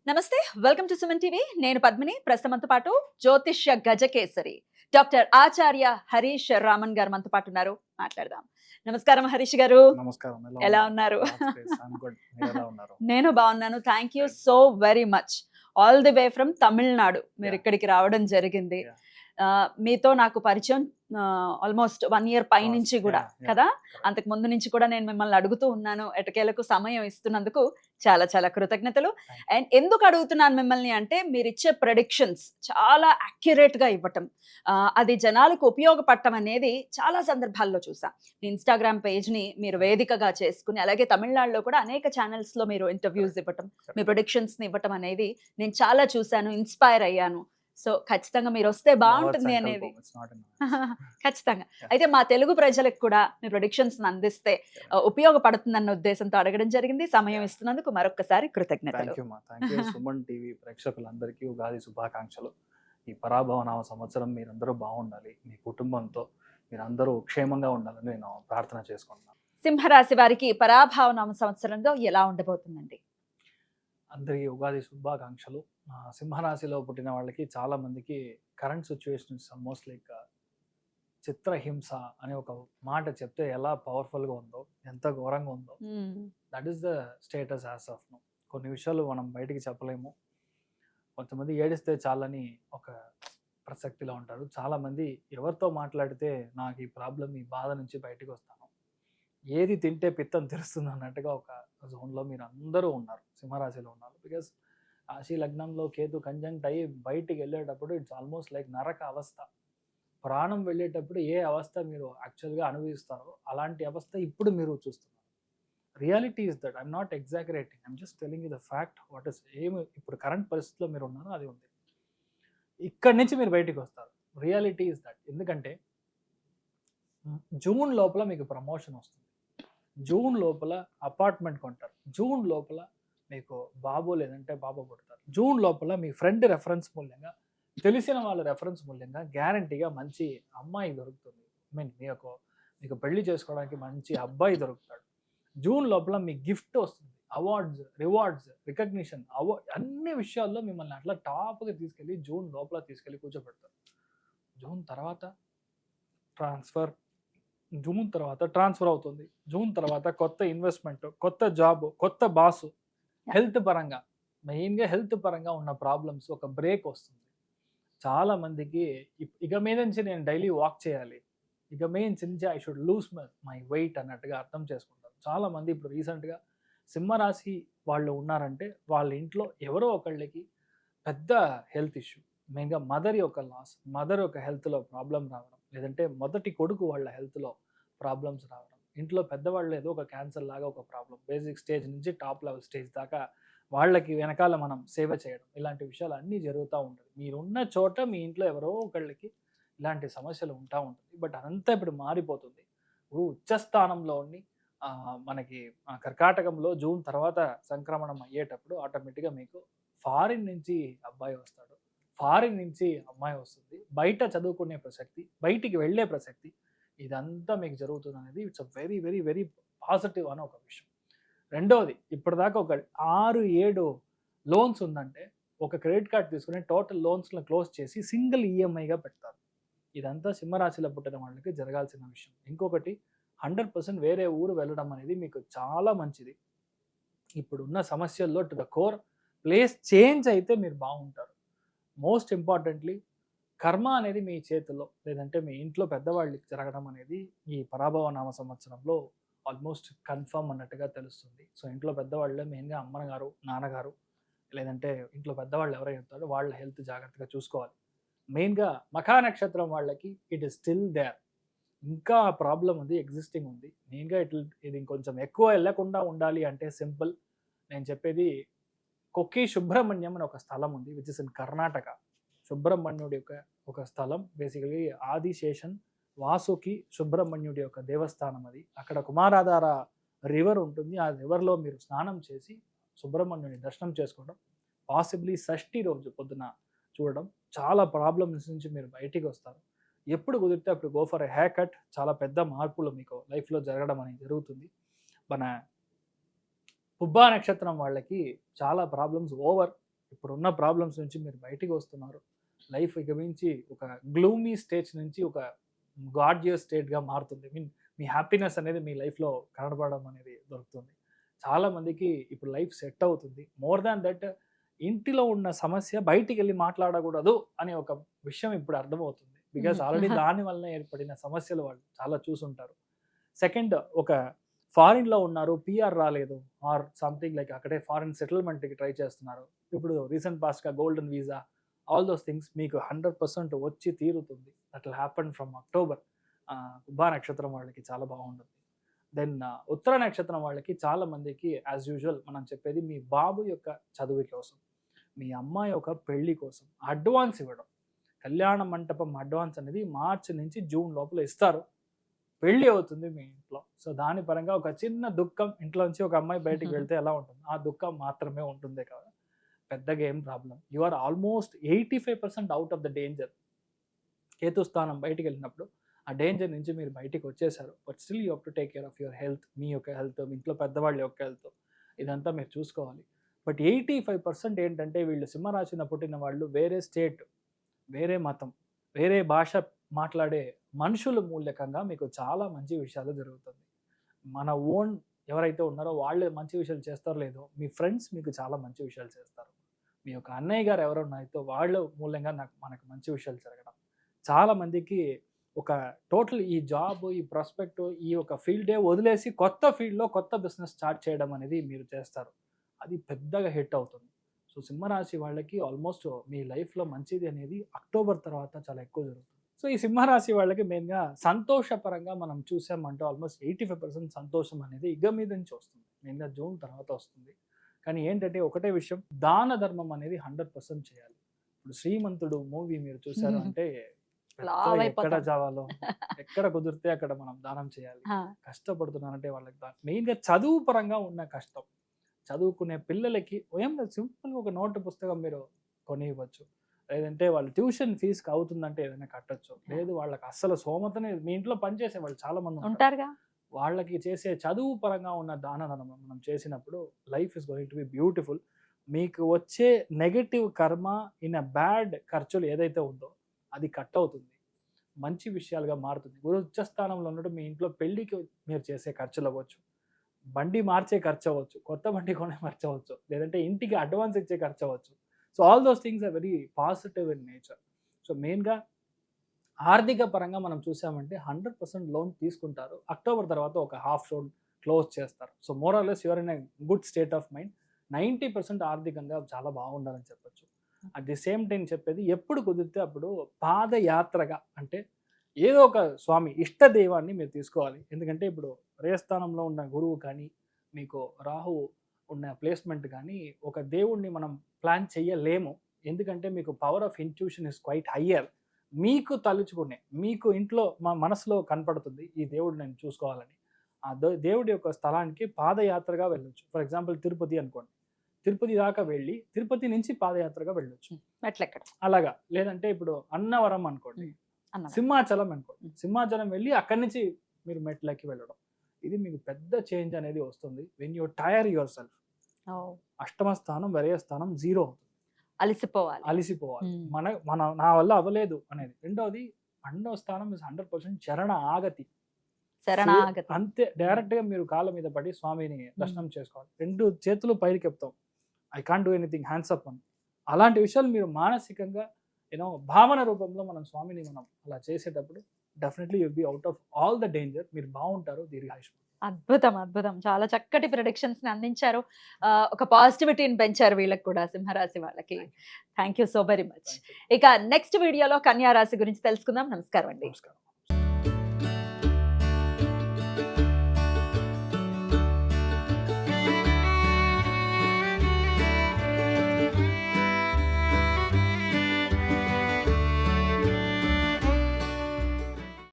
నమస్తే. Welcome to Suman TV. నేను పద్మిని. ప్రస్తుతం మనతో పాటు జ్యోతిష్య గజకేసరి డాక్టర్ ఆచార్య హరీష్ రామన్ గారు మనతో పాటు ఉన్నారు. మాట్లాడదాం. నమస్కారం హరీష్ గారు. నమస్కారం. ఎలా ఉన్నారు? నేను బాగున్నాను. Thank you so very much. All the way from Tamil Nadu మీరు ఇక్కడికి రావడం జరిగింది. మీతో నాకు పరిచయం ఆల్మోస్ట్ 1 ఇయర్ పైనుంచి కూడా కదా. అంతకు ముందు నుంచి కూడా నేను మిమ్మల్ని అడుగుతూ ఉన్నాను. ఎటకేలకు సమయం ఇస్తున్నందుకు చాలా చాలా కృతజ్ఞతలు. అండ్ ఎందుకు అడుగుతున్నాను మిమ్మల్ని అంటే మీరు ఇచ్చే ప్రెడిక్షన్స్ చాలా అక్యురేట్ గా ఇవ్వటం, అది జనాలకు ఉపయోగపడటం అనేది చాలా సందర్భాల్లో చూసా. ఇన్స్టాగ్రామ్ పేజ్ ని మీరు వేదికగా చేసుకుని, అలాగే తమిళనాడులో కూడా అనేక ఛానల్స్ లో మీరు ఇంటర్వ్యూస్ ఇవ్వటం, మీ ప్రొడిక్షన్స్ ని ఇవ్వటం అనేది నేను చాలా చూశాను, ఇన్స్పైర్ అయ్యాను. సో ఖచ్చితంగా మీరు వస్తే బాగుంటుంది అనేది ఖచ్చితంగా. అయితే మా తెలుగు ప్రజలకు కూడా మీ ప్రొడిక్షన్స్ అందిస్తే ఉపయోగపడుతుందన్న ఉద్దేశంతో అడగడం జరిగింది. సమయం ఇస్తున్నందుకు మరొకసారి కృతజ్ఞతలు. సుమన్ టీవీ ప్రేక్షకులందరికీ ఉగాది శుభాకాంక్షలు. ఈ పరాభవనామ సంవత్సరం మీరందరూ బాగుండాలి, మీ కుటుంబంతో మీరందరూ క్షేమంగా ఉండాలని నేను ప్రార్థన చేసుకుంటున్నాను. సింహరాశి వారికి పరాభవనామ సంవత్సరంలో ఎలా ఉండబోతుందండి? అందరికీ ఉగాది శుభాకాంక్షలు. సింహరాశిలో పుట్టిన వాళ్ళకి చాలా మందికి కరెంట్ సిచ్యువేషన్స్ ఆల్మోస్ట్ లైక్ చిత్రహింస అనే ఒక మాట చెప్తే ఎలా పవర్ఫుల్గా ఉందో, ఎంత ఘోరంగా ఉందో, that is the status as of now. కొన్ని విషయాలు మనం బయటికి చెప్పలేము. కొంతమంది ఏడిస్తే చాలని ఒక ప్రసక్తిలో ఉంటారు. చాలామంది ఎవరితో మాట్లాడితే నాకు ఈ ప్రాబ్లం, ఈ బాధ నుంచి బయటకు వస్తాను, ఏది తింటే పిత్తం తెరుస్తుంది అన్నట్టుగా ఒక జోన్లో మీరు అందరూ ఉన్నారు, సింహరాశిలో ఉన్నారు. బికాస్ రాశి లగ్నంలో కేతు కంజంక్ట్ అయ్యి బయటికి వెళ్ళేటప్పుడు ఇట్స్ ఆల్మోస్ట్ లైక్ నరక అవస్థ. ప్రాణం వెళ్ళేటప్పుడు ఏ అవస్థ మీరు యాక్చువల్గా అనుభవిస్తారో అలాంటి అవస్థ ఇప్పుడు మీరు చూస్తున్నారు. Reality is that. I'm not exaggerating, I'm just telling you the fact. What is ఏమి ఇప్పుడు కరెంట్ పరిస్థితిలో మీరు ఉన్నారో అది ఉంది. ఇక్కడి నుంచి మీరు బయటికి వస్తారు. Reality is that. ఎందుకంటే జూన్ లోపల మీకు ప్రమోషన్ వస్తుంది, జూన్ లోపల అపార్ట్మెంట్ కొంటారు, జూన్ లోపల మీకు బాబు లేదంటే బాబు పుడతారు, జూన్ లోపల మీ ఫ్రెండ్ రెఫరెన్స్ మూల్యంగా, తెలిసిన వాళ్ళ రెఫరెన్స్ మూల్యంగా గ్యారంటీగా మంచి అమ్మాయి దొరుకుతుంది. మీకు పెళ్లి చేసుకోవడానికి మంచి అబ్బాయి దొరుకుతాడు. జూన్ లోపల మీ గిఫ్ట్ వస్తుంది, అవార్డ్స్, రివార్డ్స్, రికగ్నిషన్, అన్ని విషయాల్లో మిమ్మల్ని అట్లా టాప్గా తీసుకెళ్ళి జూన్ లోపల తీసుకెళ్ళి కూర్చోబెడతారు. జూన్ తర్వాత ట్రాన్స్ఫర్, జూన్ తర్వాత ట్రాన్స్ఫర్ అవుతుంది, జూన్ తర్వాత కొత్త ఇన్వెస్ట్మెంట్, కొత్త జాబ్, కొత్త బాసు. హెల్త్ పరంగా, మెయిన్గా హెల్త్ పరంగా ఉన్న ప్రాబ్లమ్స్ ఒక బ్రేక్ వస్తుంది. చాలా మందికి ఇక మీద నుంచి నేను డైలీ వాక్ చేయాలి, ఇక మీద నుంచి I should lose my weight అన్నట్టుగా అర్థం చేసుకుంటారు. చాలా మంది ఇప్పుడు రీసెంట్గా సింహరాశి వాళ్ళు ఉన్నారంటే వాళ్ళ ఇంట్లో ఎవరో ఒకళ్ళకి పెద్ద హెల్త్ ఇష్యూ, మెయిన్గా మదర్ యొక్క లాస్, మదర్ యొక్క హెల్త్లో ప్రాబ్లం రావడం, లేదంటే మొదటి కొడుకు వాళ్ళ హెల్త్లో ప్రాబ్లమ్స్ రావడం, ఇంట్లో పెద్దవాళ్ళు ఏదో ఒక క్యాన్సర్ లాగా ఒక ప్రాబ్లం, బేసిక్ స్టేజ్ నుంచి టాప్ లెవెల్ స్టేజ్ దాకా వాళ్ళకి వెనకాల మనం సేవ చేయడం, ఇలాంటి విషయాలు అన్నీ జరుగుతూ ఉంటుంది. మీరున్న చోట మీ ఇంట్లో ఎవరో ఒకళ్ళకి ఇలాంటి సమస్యలు ఉంటా ఉంటుంది. బట్ అదంతా ఇప్పుడు మారిపోతుంది. ఉచ్చస్థానంలో ఉండి మనకి కర్కాటకంలో జూన్ తర్వాత సంక్రమణం అయ్యేటప్పుడు ఆటోమేటిక్గా మీకు ఫారిన్ నుంచి అబ్బాయి వస్తాడు, ఫారిన్ నుంచి అమ్మాయి వస్తుంది, బయట చదువుకునే ప్రసక్తి, బయటికి వెళ్ళే ప్రసక్తి, ఇదంతా మీకు జరుగుతుంది అనేది it's a very very very positive అని ఒక విషయం. రెండవది, ఇప్పటిదాకా ఒక 6-7 లోన్స్ ఉందంటే ఒక క్రెడిట్ కార్డ్ తీసుకుని టోటల్ లోన్స్ని క్లోజ్ చేసి సింగిల్ ఈఎంఐగా పెడతారు. ఇదంతా సింహరాశిలో పుట్టిన వాళ్ళకి జరగాల్సిన విషయం. ఇంకొకటి, 100% వేరే ఊరు వెళ్ళడం అనేది మీకు చాలా మంచిది. ఇప్పుడున్న సమస్యల్లో to the core place change అయితే మీరు బాగుంటారు. మోస్ట్ ఇంపార్టెంట్లీ కర్మ అనేది మీ చేతిలో, లేదంటే మీ ఇంట్లో పెద్దవాళ్ళకి జరగడం అనేది ఈ పరాభవ నామ సంవత్సరంలో ఆల్మోస్ట్ కన్ఫర్మ్ అన్నట్టుగా తెలుస్తుంది. సో ఇంట్లో పెద్దవాళ్ళే మెయిన్గా అమ్మగారు, నాన్నగారు, లేదంటే ఇంట్లో పెద్దవాళ్ళు ఎవరైనా ఉంటారో వాళ్ళ హెల్త్ జాగ్రత్తగా చూసుకోవాలి. మెయిన్గా మఖా నక్షత్రం వాళ్ళకి ఇట్ ఈస్ స్టిల్ దేర్, ఇంకా ప్రాబ్లం ఉంది, ఎగ్జిస్టింగ్ ఉంది. మెయిన్గా ఇది ఇంకొంచెం ఎక్కువ వెళ్ళకుండా ఉండాలి అంటే సింపుల్, నేను చెప్పేది కొక్కి సుబ్రహ్మణ్యం అని ఒక స్థలం ఉంది, విచ్ ఇస్ ఇన్ కర్ణాటక. సుబ్రహ్మణ్యుడి యొక్క ఒక స్థలం, బేసికలీ ఆదిశేషన్ వాసుకి సుబ్రహ్మణ్యుడి యొక్క దేవస్థానం అది. అక్కడ కుమారాధార రివర్ ఉంటుంది, ఆ రివర్లో మీరు స్నానం చేసి సుబ్రహ్మణ్యుని దర్శనం చేసుకోవడం, పాసిబ్లీ షష్ఠి రోజు పొద్దున చూడడం, చాలా ప్రాబ్లమ్స్ నుంచి మీరు బయటికి వస్తారు. ఎప్పుడు కుదిరితే అప్పుడు go for a hair cut, చాలా పెద్ద మార్పులు మీకు లైఫ్లో జరగడం అనేది జరుగుతుంది. మన పుబ్బా నక్షత్రం వాళ్ళకి చాలా ప్రాబ్లమ్స్ ఓవర్, ఇప్పుడున్న ప్రాబ్లమ్స్ నుంచి మీరు బయటికి వస్తున్నారు. లైఫ్ ఇక మించి ఒక గ్లూమీ స్టేజ్ నుంచి ఒక గార్జియస్ స్టేట్గా మారుతుంది. మీన్ మీ హ్యాపీనెస్ అనేది మీ లైఫ్లో కనబడడం అనేది దొరుకుతుంది. చాలా మందికి ఇప్పుడు లైఫ్ సెట్ అవుతుంది. మోర్ దాన్ దట్, ఇంటిలో ఉన్న సమస్య బయటికి వెళ్ళి మాట్లాడకూడదు అనే ఒక విషయం ఇప్పుడు అర్థమవుతుంది. బికాస్ ఆల్రెడీ దాని వల్ల ఏర్పడిన సమస్యలు వాళ్ళు చాలా చూసుంటారు. సెకండ్, ఒక ఫారిన్లో ఉన్నారు, పిఆర్ రాలేదు, ఆర్ సంథింగ్ లైక్ అక్కడే ఫారిన్ సెటిల్మెంట్కి ట్రై చేస్తున్నారు. ఇప్పుడు రీసెంట్ పాస్ట్గా golden visa, all those things మీకు 100% వచ్చి తీరుతుంది. That will happen from October. ఉభా నక్షత్రం వాళ్ళకి చాలా బాగుంటుంది. దెన్ ఉత్తర నక్షత్రం వాళ్ళకి చాలా మందికి యాజ్ యూజువల్ మనం చెప్పేది మీ బాబు యొక్క చదువు కోసం, మీ అమ్మాయి యొక్క పెళ్లి కోసం అడ్వాన్స్ ఇవ్వడం. కళ్యాణ మంటపం అడ్వాన్స్ అనేది మార్చి నుంచి జూన్ లోపల ఇస్తారు. పెళ్లి అవుతుంది మీ ఇంట్లో. సో దాని పరంగా ఒక చిన్న దుఃఖం, ఇంట్లోంచి ఒక అమ్మాయి బయటికి వెళ్తే ఎలా ఉంటుంది, ఆ దుఃఖం మాత్రమే ఉంటుంది కదా, పెద్దగా ఏం problem. You are almost 85% out of the danger. కేతు స్థానం బయటికి వెళ్ళినప్పుడు ఆ డేంజర్ నుంచి మీరు బయటికి వచ్చేసారు. But still you have to take care of your health. మీ యొక్క హెల్త్, మీ ఇంట్లో పెద్దవాళ్ళ యొక్క హెల్త్, ఇదంతా మీరు చూసుకోవాలి. బట్ 85% ఏంటంటే వీళ్ళు సింహరాశిన పుట్టిన వాళ్ళు వేరే స్టేట్, వేరే మతం, వేరే భాష మాట్లాడే మనుషుల మూల్యకంగా మీకు చాలా మంచి విషయాలు జరుగుతుంది. మన ఓన్ ఎవరైతే ఉన్నారో వాళ్ళే మంచి విషయాలు చేస్తారో లేదో, మీ ఫ్రెండ్స్ మీకు చాలా మంచి విషయాలు చేస్తారు. మీ యొక్క అన్నయ్య గారు ఎవరున్నారో వాళ్ళ మూల్యంగా మనకు మంచి విషయాలు జరగడం. చాలా మందికి ఒక టోటల్ ఈ జాబ్, ఈ ప్రాస్పెక్ట్, ఈ ఒక ఫీల్డే వదిలేసి కొత్త ఫీల్డ్లో కొత్త బిజినెస్ స్టార్ట్ చేయడం అనేది మీరు చేస్తారు. అది పెద్దగా హిట్ అవుతుంది. సో సింహరాశి వాళ్ళకి ఆల్మోస్ట్ మీ లైఫ్లో మంచిది అనేది అక్టోబర్ తర్వాత చాలా ఎక్కువ జరుగుతుంది. సో ఈ సింహరాశి వాళ్ళకి మెయిన్గా సంతోషపరంగా మనం చూసామంటే ఆల్మోస్ట్ 85% సంతోషం అనేది ఇగ మీద నుంచి వస్తుంది. మెయిన్గా జూన్ తర్వాత వస్తుంది. కానీ ఏంటంటే ఒకటే విషయం, దాన ధర్మం అనేది 100% చేయాలి. ఇప్పుడు శ్రీమంతుడు మూవీ మీరు చూసారు అంటే ఎక్కడ చావాలో, ఎక్కడ కుదిరితే అక్కడ మనం దానం చేయాలి. కష్టపడుతున్నారంటే వాళ్ళకి మెయిన్గా చదువు పరంగా ఉన్న కష్టం, చదువుకునే పిల్లలకి ఏం సింపుల్గా ఒక నోటు పుస్తకం మీరు కొని ఇవ్వచ్చు. లేదంటే వాళ్ళు ట్యూషన్ ఫీజుకి అవుతుందంటే ఏదైనా కట్టచ్చు. లేదు వాళ్ళకి అస్సలు సోమతనే, మీ ఇంట్లో పనిచేసే వాళ్ళు చాలా మంది ఉంటారుగా, వాళ్ళకి చేసే చదువు పరంగా ఉన్న దానం మనం చేసినప్పుడు life is going to be beautiful. మీకు వచ్చే నెగటివ్ కర్మ ఇన్ అ బ్యాడ్ ఖర్చులు ఏదైతే ఉందో అది కట్ అవుతుంది, మంచి విషయాలుగా మారుతుంది. గురు ఉచ్చస్థానంలో ఉన్నట్టు మీ ఇంట్లో పెళ్లికి మీరు చేసే ఖర్చులు అవ్వచ్చు, బండి మార్చే ఖర్చు అవ్వచ్చు, కొత్త బండి కొనే ఖర్చు అవ్వచ్చు, లేదంటే ఇంటికి అడ్వాన్స్ ఇచ్చే ఖర్చు అవ్వచ్చు. So all those things are very positive in nature. So మెయిన్గా ఆర్థిక పరంగా మనం చూసామంటే 100% లోన్ తీసుకుంటారు. అక్టోబర్ తర్వాత ఒక హాఫ్ లోన్ క్లోజ్ చేస్తారు. So more or less your in a good state of mind. 90% ఆర్థికంగా చాలా బాగుండాలని చెప్పచ్చు. అట్ ది సేమ్ టైం చెప్పేది, ఎప్పుడు కుదిరితే అప్పుడు పాదయాత్రగా, అంటే ఏదో ఒక స్వామి ఇష్ట దైవాన్ని మీరు తీసుకోవాలి. ఎందుకంటే ఇప్పుడు రేస్థానంలో ఉన్న గురువు కానీ, మీకు రాహు ఉన్న ప్లేస్మెంట్ కానీ, ఒక దేవుణ్ణి మనం ప్లాన్ చేయలేము. ఎందుకంటే మీకు power of intuition is quite higher. మీకు తలుచుకునే, మీకు ఇంట్లో మనసులో కనపడుతుంది ఈ దేవుడు నేను చూసుకోవాలని. ఆ దేవుడి యొక్క స్థలానికి పాదయాత్రగా వెళ్ళొచ్చు. ఫర్ ఎగ్జాంపుల్ తిరుపతి అనుకోండి, తిరుపతి దాకా వెళ్ళి తిరుపతి నుంచి పాదయాత్రగా వెళ్ళొచ్చు అలాగా. లేదంటే ఇప్పుడు అన్నవరం అనుకోండి, సింహాచలం అనుకోండి, సింహాచలం వెళ్ళి అక్కడి నుంచి మీరు మెట్లకి వెళ్ళడం. ఇది మీకు పెద్ద చేంజ్ అనేది వస్తుంది. When you tire yourself. అష్టమ స్థానం, వ్యయ స్థానం 0 అవుతుంది. అలిసిపోవాలి. నా వల్ల అవ్వలేదు అనేది. రెండోది 12వ స్థానం ఇస్ 100% చరణ ఆగతి. అంతే, డైరెక్ట్ గా మీరు కాళ్ళ మీద పడి స్వామిని దర్శనం చేసుకోవాలి. 2 చేతులు పైకి చెప్తాం, I can't do anything, hands up అని. అలాంటి విషయాలు మీరు మానసికంగా భావన రూపంలో మనం స్వామిని మనం అలా చేసేటప్పుడు definitely you'll be out of all the danger. మీరు బాగుంటారు, దీర్ఘాయుష్మాన్. అద్భుతం. చాలా చక్కటి ప్రిడిక్షన్స్ ని అందించారు. ఒక పాజిటివిటీని పెంచారు వీళ్ళకి కూడా, సింహరాశి వాళ్ళకి. Thank you so very much. ఇక నెక్స్ట్ వీడియోలో కన్యా రాశి గురించి తెలుసుకుందాం. నమస్కారం అండి. నమస్కారం.